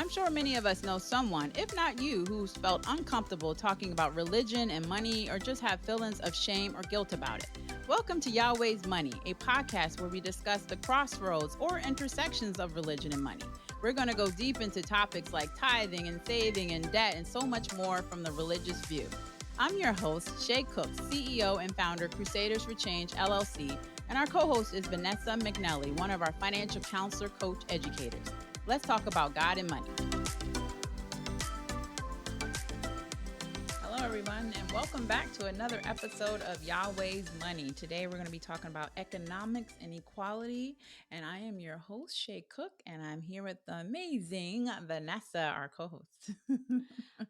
I'm sure many of us know someone, if not you, who's felt uncomfortable talking about religion and money or just have feelings of shame or guilt about it. Welcome to Yahweh's Money, a podcast where we discuss the crossroads or intersections of religion and money. We're going to go deep into topics like tithing and saving and debt and so much more from the religious view. I'm your host, Shay Cook, CEO and founder, Crusaders for Change, LLC, and our co-host is Vanessa McNelly, one of our financial counselor, coach, educators. Let's talk about God and money. Hello, everyone, and welcome back to another episode of Yahweh's Money. Today, we're going to be talking about economics and equality, and I am your host, Shay Cook, and I'm here with the amazing Vanessa, our co-host.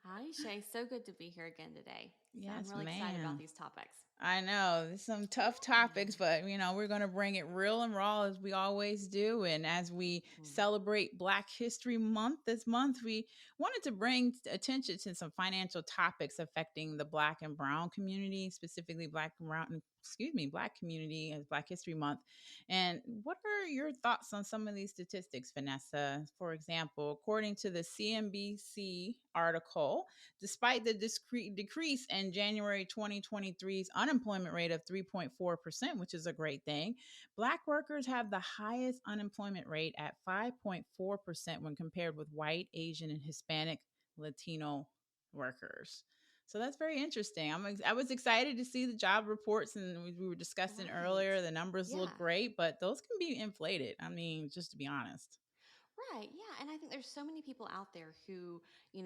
Hi, Shay. So good to be here again today. So I'm Yes, really excited about ma'am. these topics. I know there's some tough topics, but we're going to bring it real and raw as we always do. And as we Mm. celebrate Black History Month this month, we wanted to bring attention to some financial topics affecting the Black and Brown community, specifically Black community as Black History Month. And what are your thoughts on some of these statistics, Vanessa? For example, according to the CNBC article, despite the decrease in January 2023's unemployment rate of 3.4%, which is a great thing, Black workers have the highest unemployment rate at 5.4% when compared with white, Asian, and Hispanic Latino workers. So that's very interesting. I was excited to see the job reports, and we were discussing Right. earlier. The numbers look Yeah. great, but those can be inflated. I mean, just to be honest. Right. Yeah. And I think there's so many people out there who,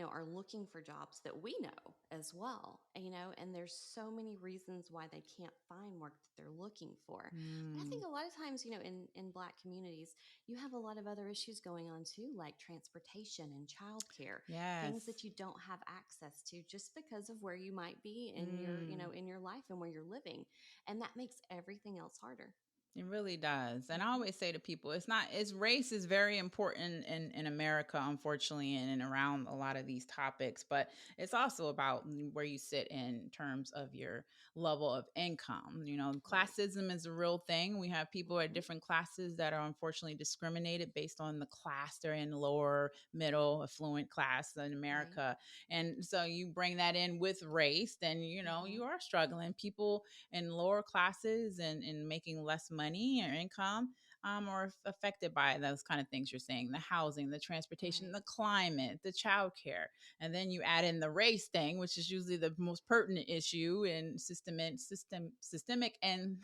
are looking for jobs that we know as well, and there's so many reasons why they can't find work that they're looking for. But I think Mm, a lot of times, in Black communities, you have a lot of other issues going on too, like transportation and childcare, things yes. that you don't have access to just because of where you might be in your, Mm. in your life and where you're living. And that makes everything else harder. It really does. And I Hmm. always say to people, it's race is very important in America, unfortunately, and around a lot of these topics, but it's also about where you sit in terms of your level of income. Right. Classism is a real thing. We have people at Hmm. different classes that are unfortunately discriminated based on the class they're in, lower, middle, affluent class in Right. America. And so you bring that in with race, then, Hmm. you are struggling. People in lower classes and making less money or income are affected by those kind of things you're saying, the housing, the transportation, Right. the climate, the childcare. And then you add in the race thing, which is usually the most pertinent issue in systemic and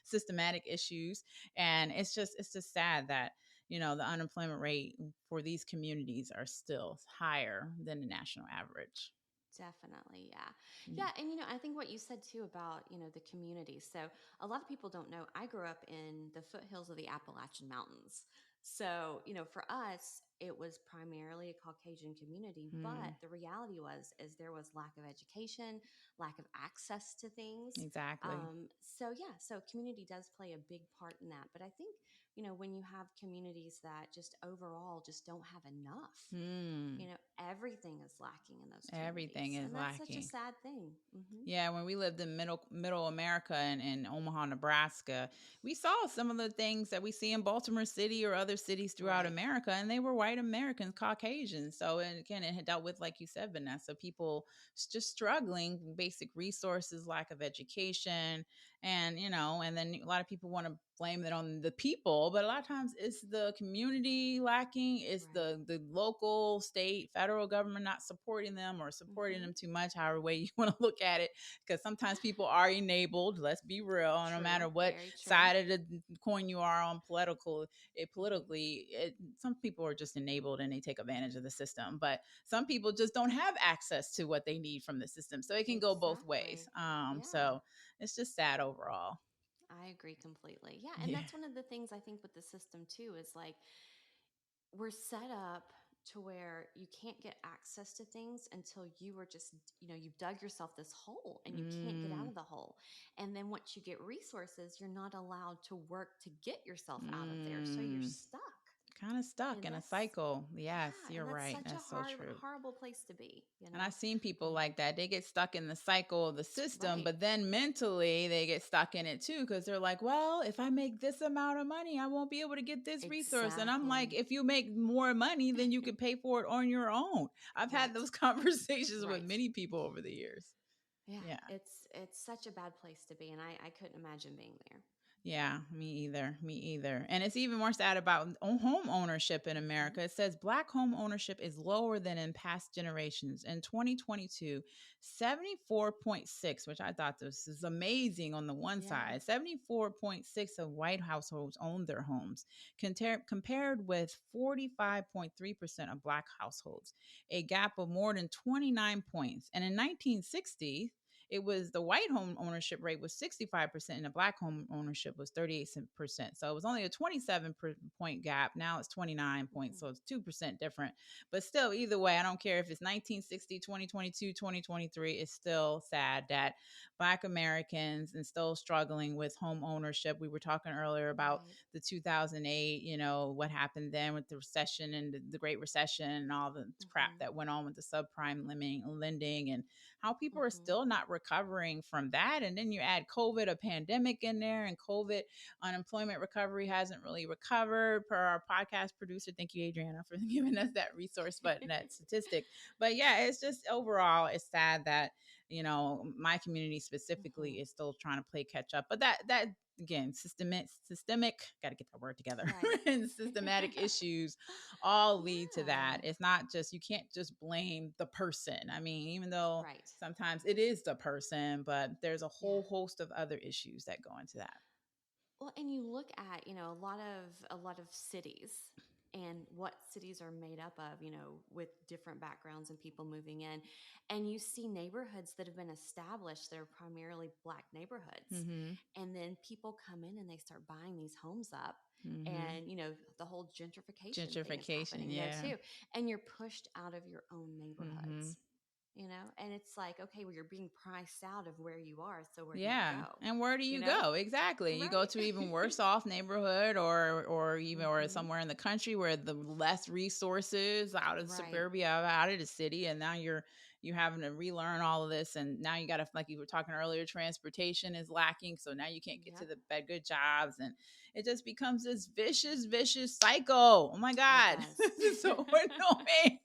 systematic issues. And it's just sad that the unemployment rate for these communities are still higher than the national average. Definitely, yeah. Mm. Yeah, and I think what you said too about, the community. So, a lot of people don't know I grew up in the foothills of the Appalachian Mountains. So, for us, it was primarily a Caucasian community, Mm, but the reality is there was lack of education, lack of access to things. exactly. So yeah, so community does play a big part in that. But I think, when you have communities that just overall just don't have enough, Mm. everything is lacking in those Everything communities, is and that's such a lacking. sad thing. Hmm. Yeah, when we lived in middle America and in Omaha, Nebraska, we saw some of the things that we see in Baltimore City or other cities throughout Right. America, and they were white Americans, Caucasians. So, and again, it had dealt with, like you said, Vanessa, people just struggling, basic resources, lack of education, and then a lot of people want to blame it on the people, but a lot of times it's the community lacking, it's Right. the local, state, federal government not supporting them or supporting Hmm. them too much, however way you want to look at it, because sometimes people are enabled, let's be real, and no True. matter what Very true. side of the coin you are on politically, some people are just enabled and they take advantage of the system, but some people just don't have access to what they need from the system, so it can go both ways. Exactly. Yeah. So it's just sad overall. I agree completely. Yeah, and Yeah. that's one of the things I think with the system too is like we're set up to where you can't get access to things until you are just, you've dug yourself this hole and you can't get out Mm, of the hole. And then once you get resources, you're not allowed to work to get yourself out of there. So you're mm. stuck. kind of stuck And in a that's cycle. Yes, yeah, you're and that's right. such a That's so hard true. horrible place to be, you And know? I've seen people Um, like that. They get stuck in the cycle of the system, right. but then mentally they get stuck in it too because they're like, well, if I make this amount of money, I won't be able to get this resource. And I'm like, Exactly. if you make more money, then you can pay for it on your own. I've had Right. those conversations with Right. many people over the years. Yeah, Yeah. it's such a bad place to be, and I couldn't imagine being there. Yeah, me either. Me either. And it's even more sad about home ownership in Hmm. America. It says black home ownership is lower than in past generations. In 2022, 74.6, which I thought this is amazing on the one Yeah. side, 74.6 of white households own their homes, compared with 45.3% of black households, a gap of more than 29 points. And in 1960, it was the white home ownership rate was 65% and the black home ownership was 38%. So it was only a 27 point gap. Now it's 29 points. Hmm. So it's 2% different. But still, either way, I don't care if it's 1960, 2022, 2023. It's still sad that black Americans and still struggling with home ownership. We were talking earlier about Right. the 2008, what happened then with the recession and the Great Recession and all the crap Hmm. that went on with the subprime lending and how people are Hmm. still not recovering from that. And then you add COVID, a pandemic in there, and COVID unemployment recovery hasn't really recovered per our podcast producer. Thank you, Adriana, for giving us that resource, but that statistic. But yeah, it's just overall, it's sad that, my community specifically Hmm. is still trying to play catch up. But that again, systemic, got to get that word together, Right. and systematic issues all lead to that. Yeah. It's not just, you can't just blame the person. I mean, even though Right. sometimes it is the person, but there's a Yeah. whole host of other issues that go into that. Well, and you look at, a lot of cities and what cities are made up of, with different backgrounds and people moving in, and you see neighborhoods that have been established that are primarily black neighborhoods. Mm-hmm. And then people come in and they start buying these homes up. Mm-hmm. And, the whole gentrification thing is Gentrification, happening there yeah. too. And you're pushed out of your own Mm-hmm. neighborhoods, and it's like, okay, well, you're being priced out of where you are. So where do you Yeah. go? And where do You you know? go? Exactly. You go Right. to even worse off neighborhood or even or Hmm. somewhere in the country where the less resources out of Right. suburbia, out of the city, and now you're having to relearn all of this, and now you got to, like you were talking earlier, transportation is lacking, so now you can't get to Yep. the good jobs, and it just becomes this vicious cycle. Oh my It god. does. This is so annoying.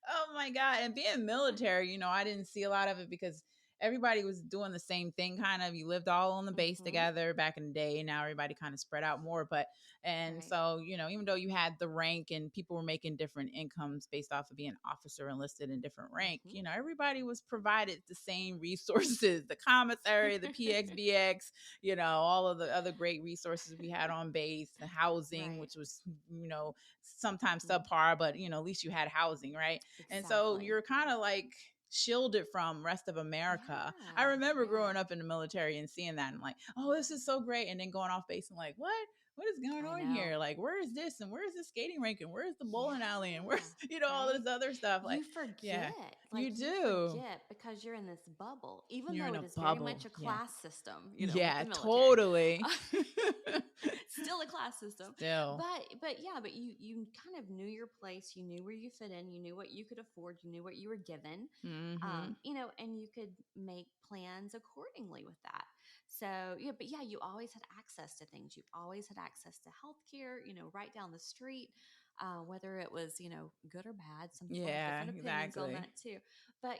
Oh my god. And being military, I didn't see a lot of it because everybody was doing the same thing, kind of. You lived all on the base Hmm. together back in the day. Now everybody kind of spread out more, but and Right. so, even though you had the rank and people were making different incomes based off of being officer enlisted in different rank, Hmm. everybody was provided the same resources, the commissary, the PXBX, all of the other great resources we had on base, the housing, Right. which was, sometimes Hmm. subpar, but at least you had housing, right? And so Exactly. you're kind of like shielded from rest of America. I Yeah. remember Yeah. growing up in the military and seeing that and like, oh, this is so great. And then going off base and like, what is going I on know. here? Like, where is this? And where's the skating rink? And where's the bowling alley? And where's, Yeah. all Right. this other stuff? Like, You yeah, forget, like, you you do. forget because you're in this bubble, even You're though in it a is very bubble. much a Yeah. class system, with Yeah, the military. totally. Still a class system. Still. But you kind of knew your place, you knew where you fit in, you knew what you could afford, you knew what you were given, Mm-hmm. and you could make plans accordingly with that. So yeah, but yeah, you always had access to things. You always had access to healthcare, right down the street. Whether it was, good or bad, some people have Yeah, different opinions on exactly. that too. But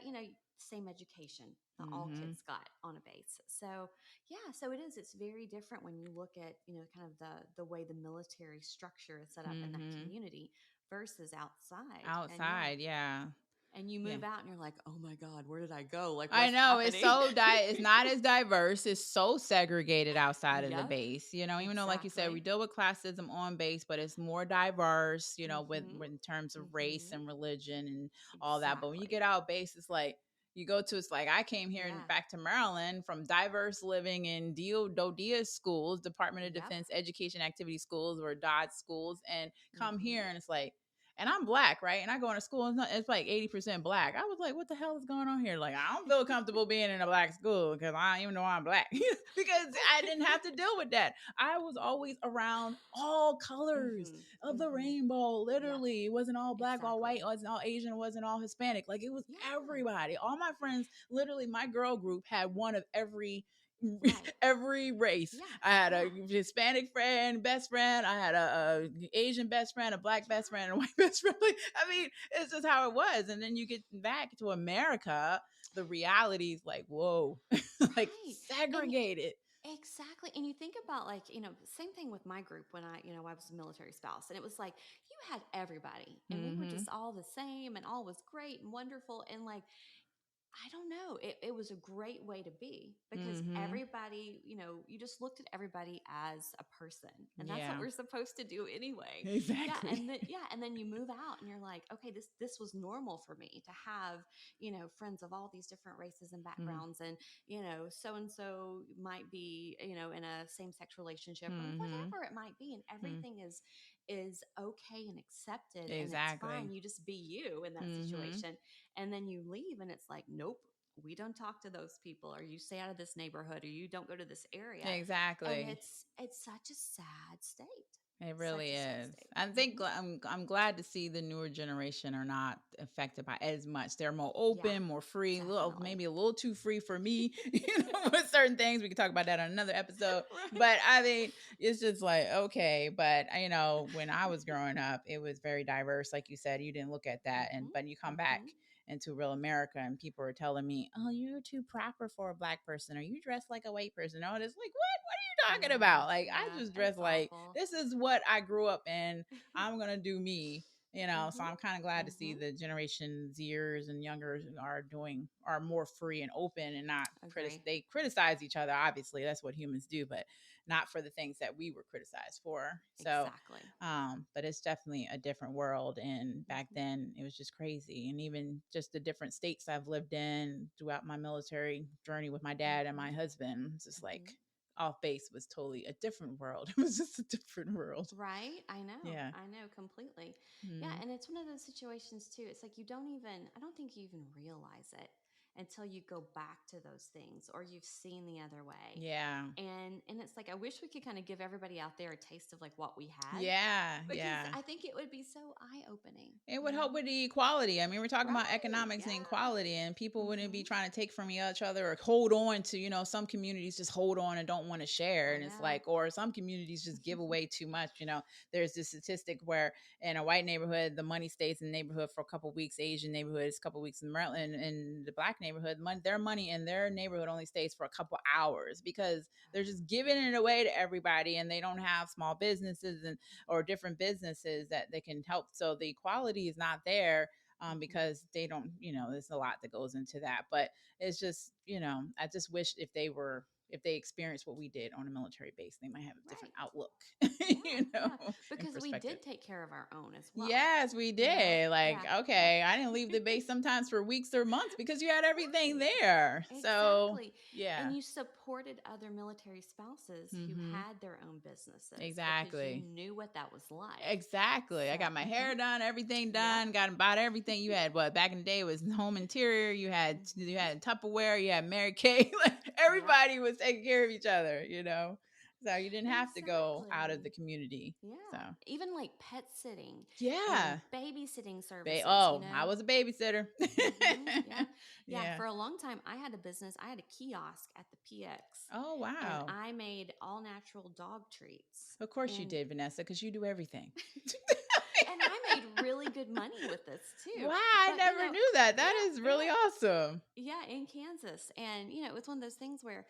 same education that all Mm-hmm. kids got on a base. So yeah, so it is. It's very different when you look at, kind of the way the military structure is set up in that Mm-hmm. community versus outside. And yeah, Outside, yeah. and you Yeah. move out and you're like, oh my God, where did I go? Like, I what's know it's happening? so it's not as diverse. It's so segregated outside of the Yep, base. Even though, like you said, we exactly. deal with classism on base, but it's more diverse. Mm-hmm. In terms of race Mm-hmm. and religion and all that. But when you get Exactly. out base, it's like you go to. It's like I came here and Yeah. back to Maryland from diverse living in DODIA schools, Department of Yep. Defense Education Activity Schools, or DOD schools, and come Mm-hmm. here and it's like And I'm black, right? And I go into school, and it's like 80% black. I was like, what the hell is going on here? Like, I don't feel comfortable being in a black school because I don't even know I'm black because I didn't have to deal with that. I was always around all colors Mm-hmm. of the Mm-hmm. rainbow. Yep. Literally, it wasn't all black, all white, Exactly. it wasn't all Asian, it wasn't all Hispanic. Like, it was Yeah. everybody. All my friends, literally, my girl group had one of every Right. every race. Yeah. I had a Yeah. Hispanic friend, best friend. I had a Asian best friend, a black best friend, and a Yeah. white best friend. Like, I mean, it's just how it was. And then you get back to America, the reality is like, whoa, like Right. And segregated. exactly. And you think about like, same thing with my group when I was a military spouse. And it was like you had everybody and we were Mm-hmm. just all the same and all was great and wonderful. And like I don't know. It was a great way to be because Mm-hmm. everybody, you just looked at everybody as a person. And that's what Yeah, we're supposed to do anyway. Yeah. exactly. And then you move out and you're like, okay, this was normal for me to have, friends of all these different races and backgrounds. And, so and so might be, in a same-sex relationship or Mm-hmm. whatever it might be. And Mm-hmm. everything is okay and accepted and it's fine. Exactly. You just be you in that Mm-hmm. situation and then you leave and it's like nope, we don't talk to those people or you stay out of this neighborhood or you don't go to this area, and Exactly. it's such a sad state, It such really a sad is. state. I think Hmm. I'm glad to see the newer generation are not affected by as much. They're more Yeah, open, more free, a little definitely. maybe a little too free for me, with certain things. We can talk about that on another episode. Right. But I mean, it's just like okay. But when I was growing up, it was very diverse. Like you said, you didn't look at that, and Hmm. but you come back Hmm. into real America, and people are telling me, "Oh, you're too proper for a black person, or you dress like a white person." Oh, it's like what? Talking Yeah, about? Like I yeah, just dress it's like awful. this is what I grew up in. I'm gonna do me. So Hmm. I'm kind of glad to see Hmm. the Generation Zers and younger are more free and open and not Agree. they criticize each other. Obviously, that's what humans do, but not for the things that we were criticized for. So, Exactly. but it's definitely a different world. And back Hmm. then, it was just crazy. And even just the different states I've lived in throughout my military journey with my dad and Hmm. my husband, it's just like Hmm. off base was totally a different world. It was just a different world. Right? Yeah. I know completely. Yeah, Mm. and it's one of those situations too. It's like I don't think you even realize it until you go back to those things or you've seen the other way. Yeah. And it's like I wish we could kind of give everybody out there a taste of like what we had Yeah. because Yeah. I think it would be so eye-opening, It you would help know? with the equality. I mean, we're talking about Right. economics and Yeah. equality, and people wouldn't be Mhm. trying to take from each other or hold on to, some communities just hold on and don't want to share. I And it's know. like, or some communities just give away too much. There's this statistic where in a white neighborhood, the money stays in the neighborhood for a couple of weeks, Asian neighborhoods, a couple of weeks in Maryland, in the black neighborhood, their money in their neighborhood only stays for a couple hours because they're just giving it away to everybody and they don't have small businesses or different businesses that they can help. So the equality is not there Mhm. because they don't, there's a lot that goes into that. But it's just, I just wish if they experienced what we did on a military base, they might have a different Right. outlook, Yeah, yeah, in because we perspective. did take care of our own as well, Yes, we did. Like, Yeah, yeah. okay, I didn't leave the base sometimes for weeks or months because you had everything Right. there. So, Exactly. yeah. And you supported other military spouses who Mm-hmm. had their own businesses because you Exactly. knew what that was like. Exactly. So, I got my hair done, everything yep. done, got about everything you had. What back in the day was home interior. You Hmm. had Tupperware, you had Mary Kay. Like Yep. everybody was taking care of each other. So you didn't have to go out of the Exactly. community. So Yeah. Even like pet sitting and yeah. babysitting services, Oh, I was a babysitter. Yeah. Yeah. Yeah. For a long time, I had a business. I had a kiosk at the PX Oh and wow. I made all natural dog treats. Of course you And did, Vanessa, because you do everything. and I made really good money with this too. Wow, I But, never knew that. That yeah, is really yeah. awesome. Yeah, in Kansas. And, it was one of those things where,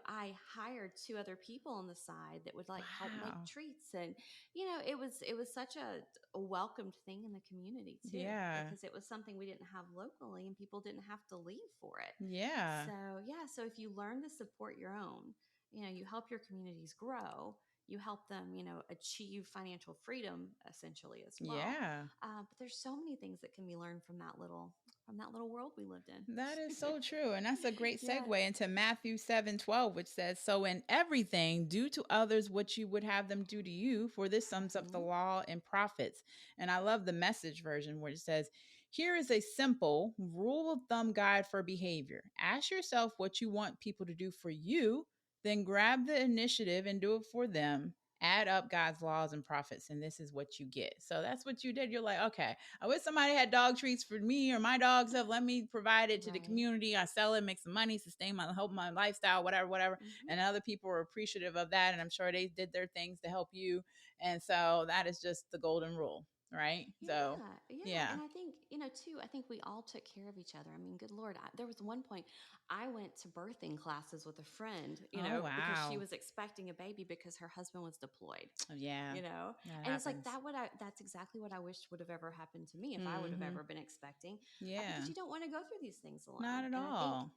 I hired two other people on the side that would like help make Wow. treats. And, it was such a welcomed thing in the community too, Yeah. because it was something we didn't have locally and people didn't have to leave for it. Yeah. So, yeah, so if you learn to support your own, you help your communities grow. You help them, achieve financial freedom essentially as well. Yeah. But there's so many things that can be learned from that little from that little world we lived That is in. so true. And that's a great Yeah. segue into Matthew 7:12, which says, "So in everything, do to others what you would have them do to you, for this sums up the Hmm. law and prophets." And I love the message version where it says, "Here is a simple rule of thumb guide for behavior. Ask yourself what you want people to do for you, then grab the initiative and do it for them. Add up God's laws and prophets, and this is what you get." So that's what you did. You're like, okay, I wish somebody had dog treats for me or my dogs have let me provide it to the Right. community. I sell it, make some money, sustain my help my lifestyle, whatever, whatever. Hmm. And other people are appreciative of that. And I'm sure they did their things to help you. And so that is just the golden rule, right? So Yeah, yeah, yeah. and I think too. I think we all took care of each other. I mean, good Lord, there was one point I went to birthing classes with a friend, Oh because she wow. was expecting a baby because her husband was deployed. Yeah. you know That and it's like happens. that's exactly what I wish would have ever happened to me if I would have Mm-hmm. ever been expecting, because Yeah. you don't want to go through these things alone. Not at And I think all.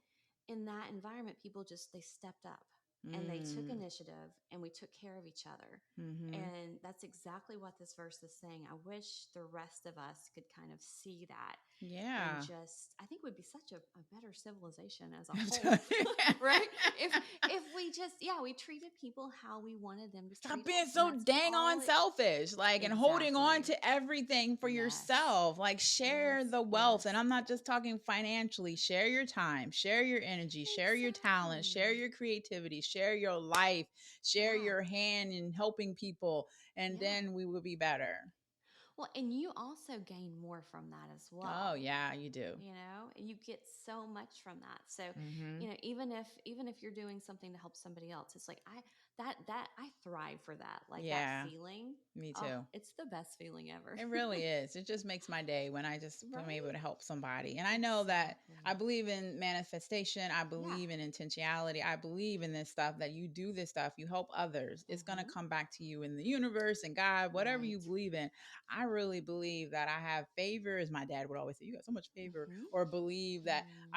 in that environment, people just they stepped up and they took Mm. initiative and we took care of each other. Mm-hmm. And that's exactly what this verse is saying. I wish the rest of us could kind of see that, and Yeah. just I think would be such a better civilization as a whole. Right? If we just, yeah, we treated people how we wanted them to Stop treat being us, and so that's dang all on it. selfish, like, and holding on Exactly. to everything for Yes. yourself. Like, Yes. share the wealth. And Yes. I'm not Yes. just talking financially. Share your time, share your energy, share your talent, share Exactly. your creativity, share your life, share Yeah. your hand in helping people, and Yeah. then we will be better. Well, and you also gain more from that as Oh, well. yeah, you do. And you get so much from that. So, Mm-hmm. even if you're doing something to help somebody else, it's like I thrive for that. Like that Yeah, feeling. me Oh, too. it's the best feeling ever. It really is. It just makes my day when I just am able Right? to help somebody. And I know that I Exactly. believe in manifestation. I Yeah. believe in intentionality. I believe in this stuff that you do this stuff, you help others. It's going to Mhm. come back to you in the universe and God, whatever you Right. believe in. I really believe that I have favor, as my dad would always say, you got so much favor, Mhm. or believe that Mm.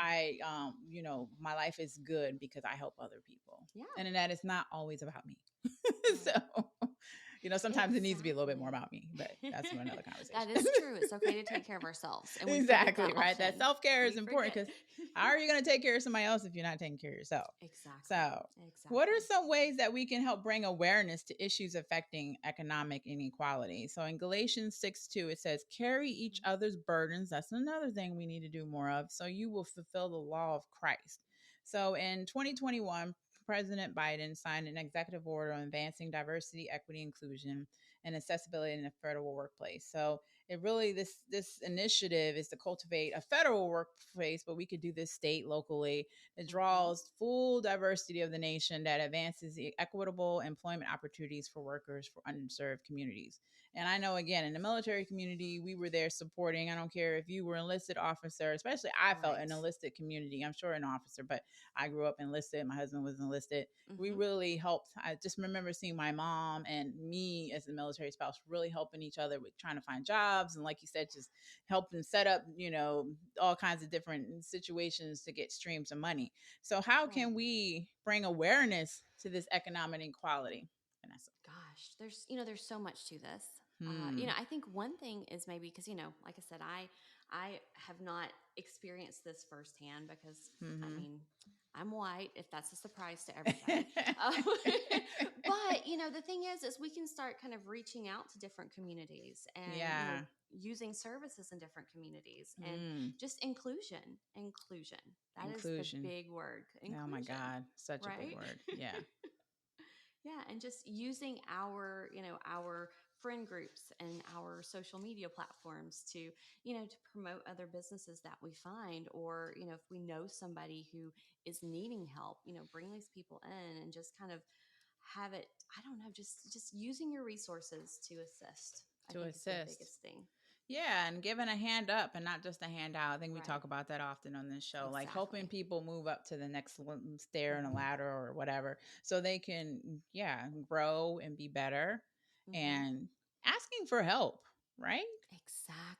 my life is good because I help other people. Yeah. And that is not always about me. Right. So sometimes it needs to be a little bit more Exactly. about me, but that's for another That conversation. is true. It's okay to take care of ourselves, and we forget Exactly, that right? That often. self care is We important forget. because how are you going to take care of somebody else if you're not taking care of yourself? Exactly. So, what are Exactly. some ways that we can help bring awareness to issues affecting economic inequality? So, in Galatians 6:2, it says, "Carry each Mhm. other's burdens." That's another thing we need to do more of. So, you will fulfill the law of Christ. So, in 2021, President Biden signed an executive order on advancing diversity, equity, inclusion, and accessibility in the federal workplace. So, it really this initiative is to cultivate a federal workplace, but we could do this state locally that Mhm. draws full diversity of the nation, that advances the equitable employment opportunities for workers for underserved communities. And I know, again, in the military community, we were there supporting. I don't care if you were enlisted officer, especially I felt Right. an enlisted community. I'm sure an officer, but I grew up enlisted. My husband was enlisted. We Mhm. really helped. I just remember seeing my mom and me as a military spouse really helping each other with trying to find jobs. And like you said, just helping set up, all kinds of different situations to get streams of money. So, how Right. can we bring awareness to this economic inequality, Vanessa? Gosh, there's so much to this. Hmm. I think one thing is maybe because like I said, I have not experienced this firsthand because I Mm-hmm. mean I'm white. If that's a surprise to everybody, um, but the thing is we can start kind of reaching out to different communities and Yeah. using services in different communities and Mm. just inclusion. That is the Inclusion. big word, Oh my inclusion, God. Such a big right? word. Yeah. Yeah, and just using our friend groups and our social media platforms to promote other businesses that we find, or if we know somebody who is needing help, bring these people in and just kind of have it, I don't know, just using your resources to assist, I To think is the assist. biggest thing. Yeah, and giving a hand up and not just a handout. I think we Right. talk about that often on this show, like helping Exactly. people move up to the next stair and a Mhm. ladder or whatever, so they can, yeah, grow and be better, Mhm. and asking for help, right?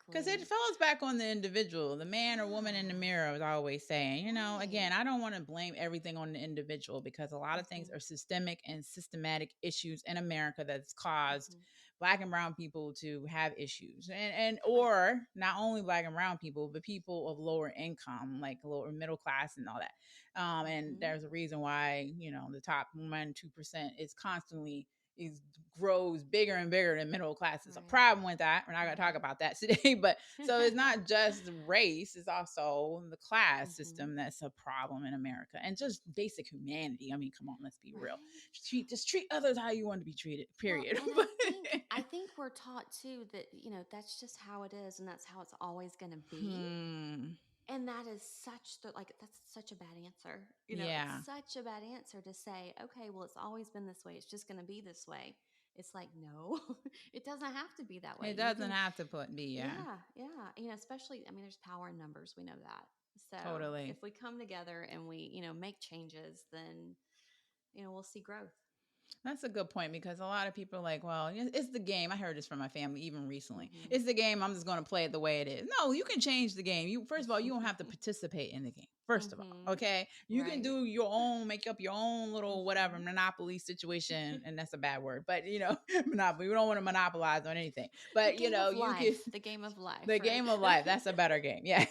Because it Exactly. falls back on the individual, the man or woman in the Yeah. mirror, I was always saying. Again, Right. I don't want to blame everything on the individual because a lot of things Mhm. are systemic and systematic issues in America that's caused Mhm. black and brown people to have issues, and Right. or not only black and brown people, but people of lower income, like lower middle class and all that. And Mm-hmm. there's a reason why, the top 1 2% is constantly is grows bigger and bigger than middle class. It's a Right. problem with that. We're not going to talk Right. about that today, but so it's not just race, it's also the class Mm-hmm. system that's a problem in America, and just basic humanity. I mean, come on, let's be real. Right. Just treat others how you want to be treated, Well, period. and I think we're taught too that that's just how it is and that's how it's always going to be. Hmm. And that is that's such a bad answer. It's Yeah, such a bad answer to say, okay, well, it's always been this way. It's just going to be this way. It's like, no, it doesn't have to be that way. it You doesn't can, have to be. Yeah, yeah, yeah. Especially, I mean, there's power in numbers. We know that. So if totally. we come together and we, make changes, then, we'll see growth. That's a good point, because a lot of people are like, well, it's the game. I heard this from my family even recently. Mm-hmm. It's the game. I'm just going to play it the way it is. No, you can change the game. You First of all, you don't have to participate in the game. First of all, Mm-hmm. okay, you can Right. do your own, make up your own little whatever Mm-hmm. monopoly situation, and that's a bad word, but monopoly. We don't want to monopolize on anything, but you can The game of life, the right? game of life. That's a better game. Yeah.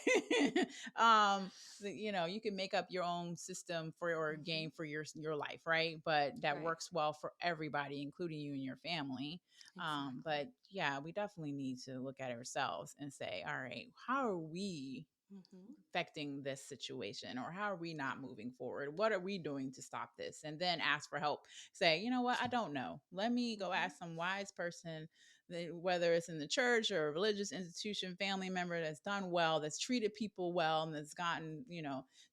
um you can make up your own system for your Mm-hmm. game for your life, right? But that Right. works well for everybody, including you and your family. Exactly. But yeah, we definitely need to look at ourselves and say, all right, how are we Mm-hmm. affecting this situation, or how are we not moving forward? What are we doing to stop this? And then ask for help. Say, you know what, I don't know, let me go Mm-hmm. ask some wise person, whether it's in the church or a religious institution, family member that's done well, that's treated people well, and that's gotten,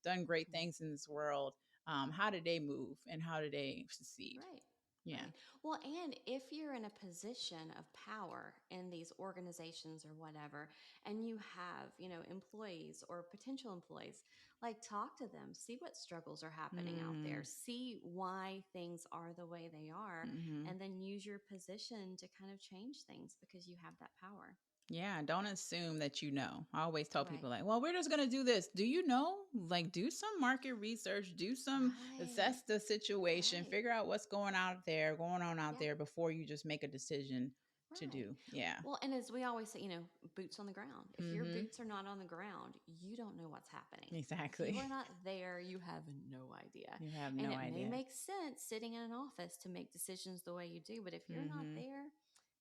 done great Mm-hmm. things in this world. How did they move and how did they succeed? Right. Yeah. Right. Well, and if you're in a position of power in these organizations or whatever, and you have, employees or potential employees, like talk to them, see what struggles are happening out there, Mm, see why things are the way they are, hmm. and then use your position to kind of change things because you have that power. Yeah, don't assume that you know. I always tell Right. people, like, well, we're just going to do this. Do you know? Like, do some market research, do some Right. assess the situation, Right. figure out what's going on out Yeah. there before you just make a decision to Right. do. Yeah. Well, and as we always say, boots on the ground. If your Mm-hmm. boots are not on the ground, you don't know what's happening. If you Exactly. are not there, you have no idea. You have And no it may idea. make sense sitting in an office to make decisions the way you do, but if you're not Mm-hmm. there,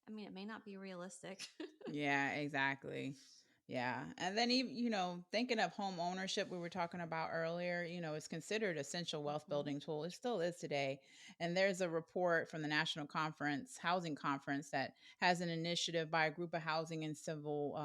I mean, it may not be realistic. Yeah, exactly. Yeah. And then even, thinking of home ownership we were talking about earlier, it's considered essential wealth Hmm. building tool. It still is today. And there's a report from the National Conference, Housing Conference, that has an initiative by a group of housing and civil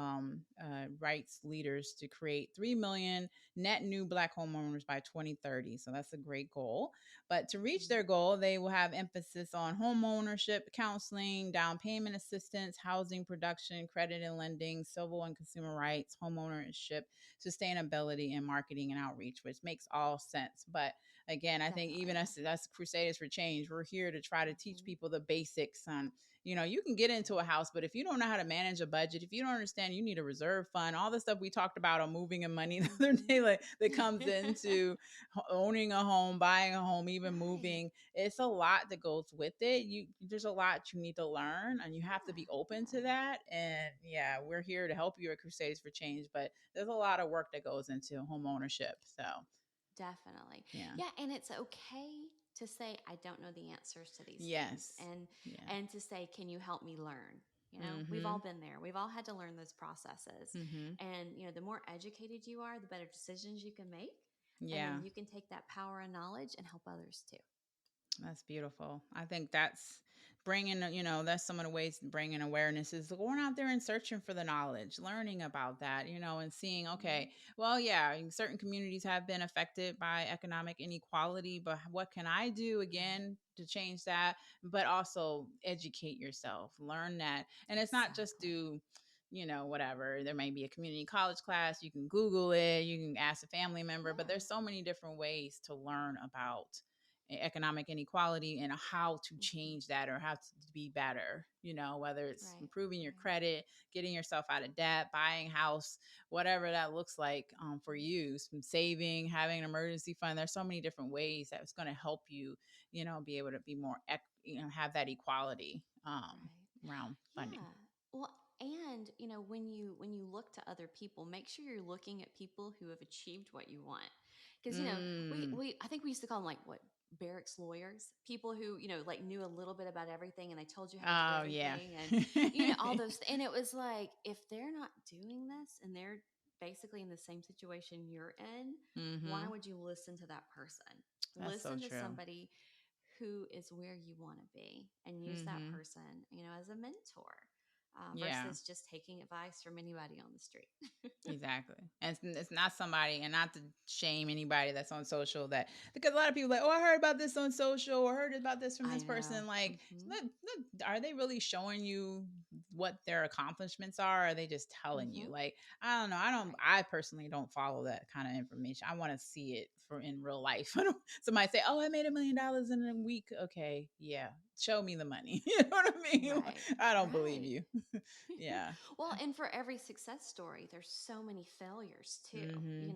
rights leaders to create 3 million net new Black homeowners by 2030. So that's a great goal. But to reach Hmm. their goal, they will have emphasis on home ownership, counseling, down payment assistance, housing production, credit and lending, civil and consumer rights, home ownership, sustainability, and marketing and outreach, which makes all sense. But again, I think even Definitely. us Crusaders for Change, we're here to try to teach Hmm. people the basics on, you can get into a house, but if you don't know how to manage a budget, if you don't understand, you need a reserve fund, all the stuff we talked about on moving and money the other day, like that comes Hmm. into owning a home, buying a home, even Right. moving. It's a lot that goes with it. There's a lot you need to learn, and you have to Yeah. be open Yeah. to that. And yeah, we're here to help you at Crusades for Change, but there's a lot of work that goes into home ownership. So Definitely. yeah. Yeah, and it's okay to say I don't know the answers to these things Yes. Yeah. and to say can you help me learn? We've all Mm-hmm. been there. We've all had to learn those processes. Mm-hmm. And the more educated you are, the better decisions you can make, and then Yeah. you can take that power and knowledge and help others too. That's beautiful. I think that's bringing, that's some of the ways to bring in awareness is going out there and searching for the knowledge, learning about that, and seeing, Mhm. okay, well, yeah, certain communities have been affected by economic inequality, but what can I do Right. again to change that? But also educate yourself, learn that. And it's not just Exactly. do, whatever. There may be a community college class. You can Google it. You can ask a family member, but Yeah. there's so many different ways to learn about economic inequality and how to Mhm. change that or how to be better, whether it's Right. improving your Right. credit, getting yourself out of debt, buying a house, whatever that looks like, for Mhm. you, some saving, having an emergency fund. There's so many different ways that's going to help you, be able to be more have that equality. Right. around funding. Yeah. Well, and when you look to other people, make sure you're looking at people who have achieved what you want. Because Mm. we I think we used to call them like what, barracks lawyers, people who like knew a little bit about everything and they told you how to do Oh yeah. everything, and all those. And it was like, if they're not doing this and they're basically in the same situation you're in, why Mm-hmm. would you listen to that person? That's so Listen to true. somebody who is where you want to be, and use that Mm-hmm. person, as a mentor, Yeah. versus just taking advice from anybody on the street. Exactly. And it's not somebody, and not to shame anybody that's on social, that, because a lot of people like, oh, I heard about this on social, or heard about this from I this know. person. Like, Hmm. are they really showing you what their accomplishments are? Or are they just telling you? Hmm. Like, I don't know. Right. I personally don't follow that kind of information. I want to see it for in real life. Somebody say, oh, I made $1 million in a week. Okay. Yeah. Show me the money. You know what I mean? Right. I don't believe Right. you. Yeah. Well, and for every success story, there's so many failures too, Hmm.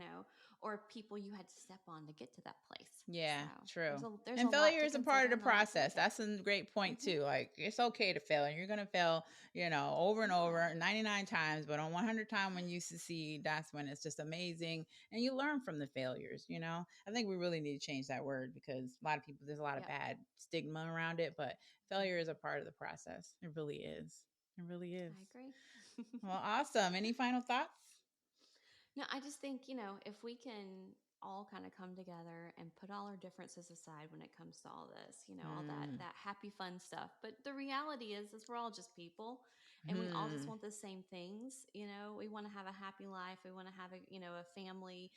or people you had to step on to get to that place. Yeah, So true. there's a And lot failure to is a part of consider the and a lot to process. look at. That's a great point Hmm. too. Like, it's okay to fail, and you're gonna fail, over and over, Yeah. 99 times. But on 100 time when you succeed, that's when it's just amazing, and you learn from the failures. I think we really need to change that word, because a lot of people, there's a lot of Yep. bad stigma around it. But failure Hmm. is a part of the process. It really is. It really is. I agree. Well, awesome. Any final thoughts? No, I just think, if we can all kind of come together and put all our differences aside when it comes to all this, all that Hmm. that happy fun stuff. But the reality is we're all just people, and we all just Hmm. want the same things. We want to have a happy life. We want to have a family.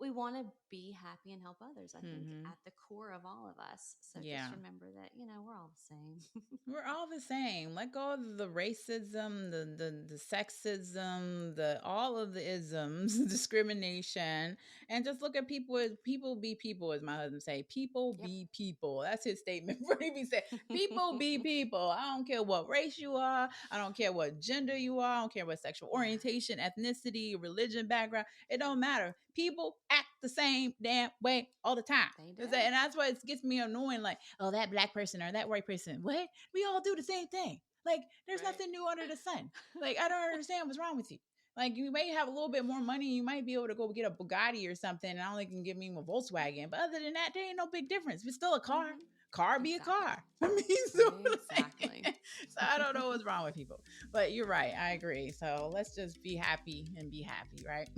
We want to be happy and help others, I think, Hmm. at the core of all of us. So just Yeah. remember that, we're all the same. We're all the same. Let go of the racism, the sexism, the all of the isms, discrimination, and just look at people as people be people, as my husband say. People Yep. be people. That's his statement. For him, he said, "People be people. I don't care what race you are. I don't care what gender you are. I don't care what sexual Yeah, orientation, ethnicity, religion, background. It don't matter. People act the same damn way all the time." they And do. that's why it gets me annoying. Like, oh, that black person or that white person. What? We all do the same thing. Like, there's Right. nothing new under the sun. Like, I don't understand what's wrong with you. Like, you may have a little bit more money, you might be able to go get a Bugatti or something, and I only can give me a Volkswagen. But other than that, there ain't no big difference. It's still a car. Hmm. Car be a Exactly. car. I mean, so, like, Exactly. so I don't know what's wrong with people. But you're right. I agree. So let's just be happy and be happy, right?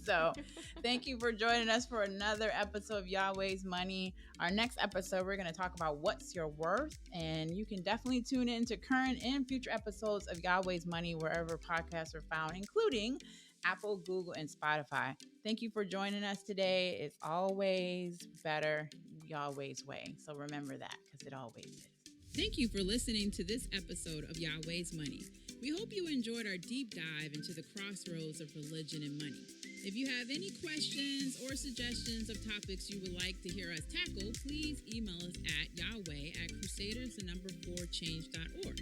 So thank you for joining us for another episode of Yahweh's Money. Our next episode, we're going to talk about what's your worth. And you can definitely tune in to current and future episodes of Yahweh's Money wherever podcasts are found, including Apple, Google, and Spotify. Thank you for joining us today. It's always better Yahweh's way. So remember that, because it always is. Thank you for listening to this episode of Yahweh's Money. We hope you enjoyed our deep dive into the crossroads of religion and money. If you have any questions or suggestions of topics you would like to hear us tackle, please email us at yahweh@crusaders4change.org.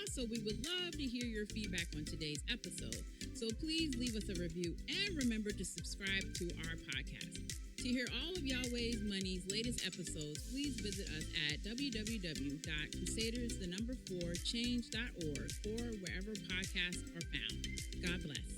Also, we would love to hear your feedback on today's episode, so please leave us a review and remember to subscribe to our podcast. To hear all of Yahweh's Money's latest episodes, please visit us at www.crusaders4change.org or wherever podcasts are found. God bless.